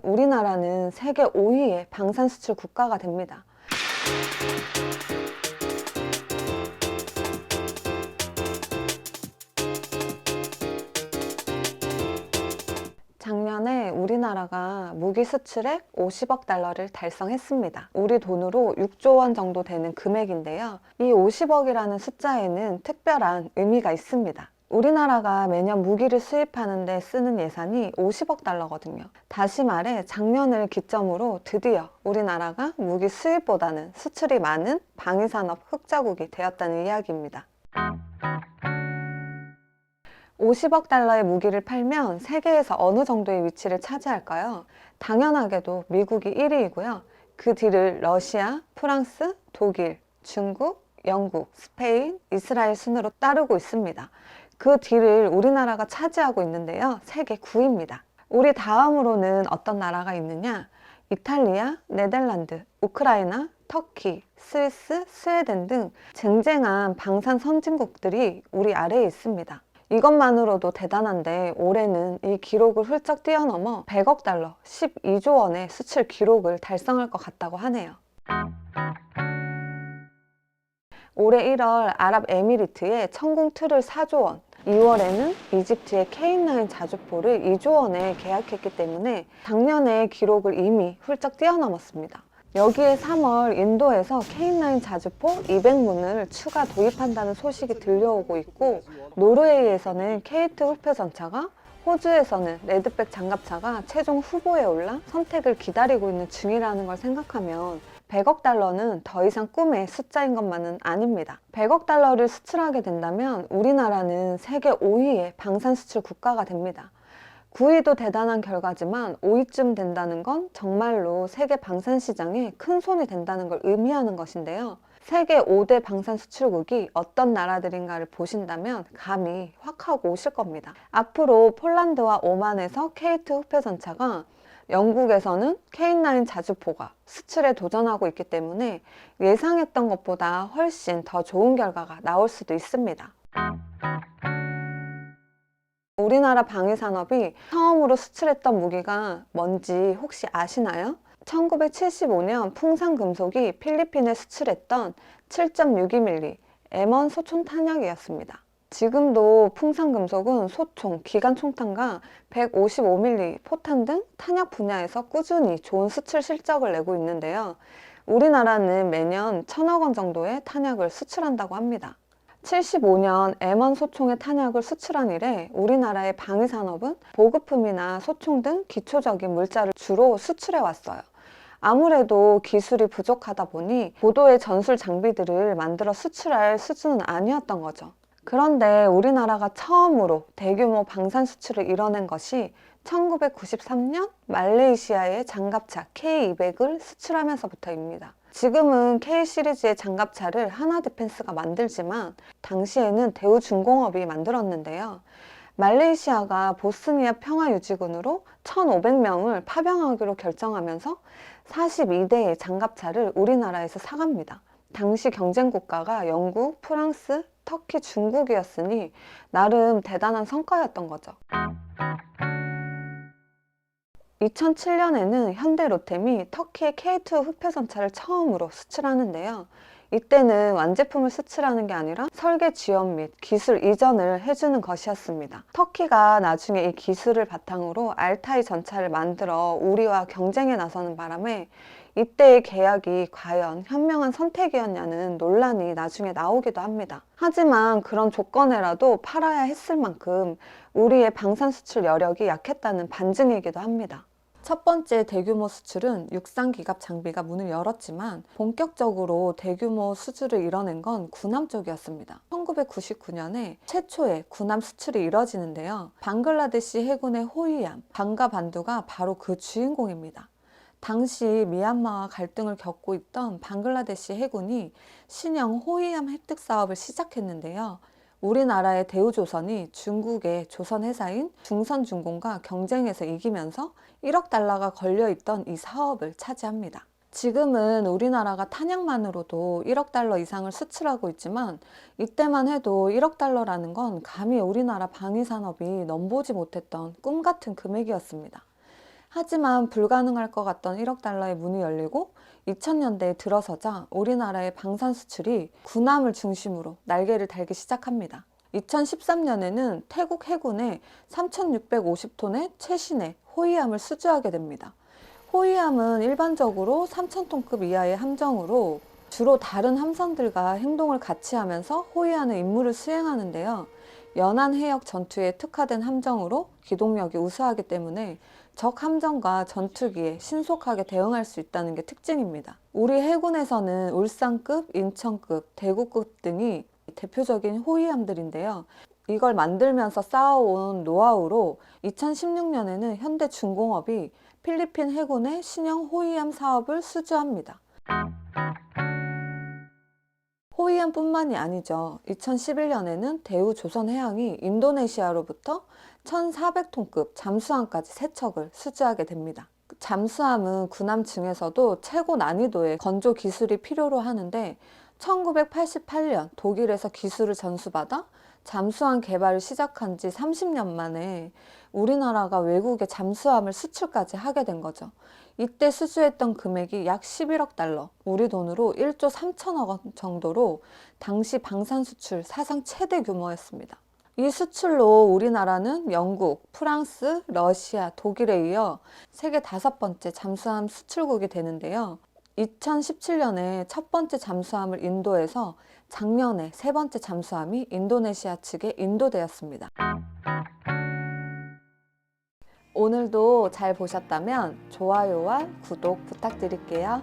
우리나라는 세계 5위의 방산 수출 국가가 됩니다. 작년에 우리나라가 무기 수출액 50억 달러를 달성했습니다. 우리 돈으로 6조 원 정도 되는 금액인데요. 이 50억이라는 숫자에는 특별한 의미가 있습니다. 우리나라가 매년 무기를 수입하는데 쓰는 예산이 50억 달러거든요. 다시 말해 작년을 기점으로 드디어 우리나라가 무기 수입보다는 수출이 많은 방위산업 흑자국이 되었다는 이야기입니다. 50억 달러의 무기를 팔면 세계에서 어느 정도의 위치를 차지할까요? 당연하게도 미국이 1위이고요. 그 뒤를 러시아, 프랑스, 독일, 중국, 영국, 스페인, 이스라엘 순으로 따르고 있습니다. 그 뒤를 우리나라가 차지하고 있는데요. 세계 9위입니다. 우리 다음으로는 어떤 나라가 있느냐? 이탈리아, 네덜란드, 우크라이나, 터키, 스위스, 스웨덴 등 쟁쟁한 방산 선진국들이 우리 아래에 있습니다. 이것만으로도 대단한데 올해는 이 기록을 훌쩍 뛰어넘어 100억 달러, 12조 원의 수출 기록을 달성할 것 같다고 하네요. 올해 1월 아랍에미리트에 천궁2를 4조 원, 2월에는 이집트의 K9 자주포를 2조 원에 계약했기 때문에 작년의 기록을 이미 훌쩍 뛰어넘었습니다. 여기에 3월 인도에서 K9 자주포 200문을 추가 도입한다는 소식이 들려오고 있고, 노르웨이에서는 K2 흑표전차가, 호주에서는 레드백 장갑차가 최종 후보에 올라 선택을 기다리고 있는 중이라는 걸 생각하면 100억 달러는 더 이상 꿈의 숫자인 것만은 아닙니다. 100억 달러를 수출하게 된다면 우리나라는 세계 5위의 방산 수출 국가가 됩니다. 9위도 대단한 결과지만 5위쯤 된다는 건 정말로 세계 방산 시장에 큰 손이 된다는 걸 의미하는 것인데요. 세계 5대 방산 수출국이 어떤 나라들인가를 보신다면 감이 확 하고 오실 겁니다. 앞으로 폴란드와 오만에서 K2 흑표전차가, 영국에서는 K9 자주포가 수출에 도전하고 있기 때문에 예상했던 것보다 훨씬 더 좋은 결과가 나올 수도 있습니다. 우리나라 방위산업이 처음으로 수출했던 무기가 뭔지 혹시 아시나요? 1975년 풍산금속이 필리핀에 수출했던 7.62mm M1 소총 탄약이었습니다. 지금도 풍산금속은 소총, 기관총탄과 155mm 포탄 등 탄약 분야에서 꾸준히 좋은 수출 실적을 내고 있는데요. 우리나라는 매년 1,000억 원 정도의 탄약을 수출한다고 합니다. 75년 M1 소총의 탄약을 수출한 이래 우리나라의 방위산업은 보급품이나 소총 등 기초적인 물자를 주로 수출해 왔어요. 아무래도 기술이 부족하다 보니 고도의 전술 장비들을 만들어 수출할 수준은 아니었던 거죠. 그런데 우리나라가 처음으로 대규모 방산 수출을 이뤄낸 것이 1993년 말레이시아의 장갑차 K200을 수출하면서부터입니다. 지금은 K 시리즈의 장갑차를 하나디펜스가 만들지만 당시에는 대우중공업이 만들었는데요. 말레이시아가 보스니아 평화유지군으로 1,500명을 파병하기로 결정하면서 42대의 장갑차를 우리나라에서 사갑니다. 당시 경쟁국가가 영국, 프랑스, 터키, 중국이었으니 나름 대단한 성과였던 거죠. 2007년에는 현대로템이 터키의 K2 흑표전차를 처음으로 수출하는데요. 이때는 완제품을 수출하는 게 아니라 설계 지원 및 기술 이전을 해주는 것이었습니다. 터키가 나중에 이 기술을 바탕으로 알타이 전차를 만들어 우리와 경쟁에 나서는 바람에 이때의 계약이 과연 현명한 선택이었냐는 논란이 나중에 나오기도 합니다. 하지만 그런 조건에라도 팔아야 했을 만큼 우리의 방산 수출 여력이 약했다는 반증이기도 합니다. 첫 번째 대규모 수출은 육상 기갑 장비가 문을 열었지만 본격적으로 대규모 수주를 이뤄낸 건 군함 쪽이었습니다. 1999년에 최초의 군함 수출이 이뤄지는데요. 방글라데시 해군의 호위함 방가 반두가 바로 그 주인공입니다. 당시 미얀마와 갈등을 겪고 있던 방글라데시 해군이 신형 호위함 획득 사업을 시작했는데요. 우리나라의 대우조선이 중국의 조선 회사인 중선중공과 경쟁에서 이기면서 1억 달러가 걸려있던 이 사업을 차지합니다. 지금은 우리나라가 탄약만으로도 1억 달러 이상을 수출하고 있지만 이때만 해도 1억 달러라는 건 감히 우리나라 방위산업이 넘보지 못했던 꿈같은 금액이었습니다. 하지만 불가능할 것 같던 1억 달러의 문이 열리고 2000년대에 들어서자 우리나라의 방산 수출이 군함을 중심으로 날개를 달기 시작합니다. 2013년에는 태국 해군에 3,650톤의 최신의 호위함을 수주하게 됩니다. 호위함은 일반적으로 3,000톤급 이하의 함정으로 주로 다른 함선들과 행동을 같이 하면서 호위하는 임무를 수행하는데요. 연안 해역 전투에 특화된 함정으로 기동력이 우수하기 때문에 적 함정과 전투기에 신속하게 대응할 수 있다는 게 특징입니다. 우리 해군에서는 울산급, 인천급, 대구급 등이 대표적인 호위함들인데요. 이걸 만들면서 쌓아온 노하우로 2016년에는 현대중공업이 필리핀 해군의 신형 호위함 사업을 수주합니다. 호위함뿐만이 아니죠. 2011년에는 대우조선해양이 인도네시아로부터 1,400톤급 잠수함까지 3척을 수주하게 됩니다. 잠수함은 군함 중에서도 최고 난이도의 건조 기술이 필요로 하는데 1988년 독일에서 기술을 전수받아 잠수함 개발을 시작한 지 30년 만에 우리나라가 외국에 잠수함을 수출까지 하게 된 거죠. 이때 수주했던 금액이 약 11억 달러, 우리 돈으로 1조 3천억 원 정도로 당시 방산 수출 사상 최대 규모였습니다. 이 수출로 우리나라는 영국, 프랑스, 러시아, 독일에 이어 세계 5번째 잠수함 수출국이 되는데요. 2017년에 첫 번째 잠수함을 인도에서 작년에 3번째 잠수함이 인도네시아 측에 인도되었습니다. 오늘도 잘 보셨다면 좋아요와 구독 부탁드릴게요.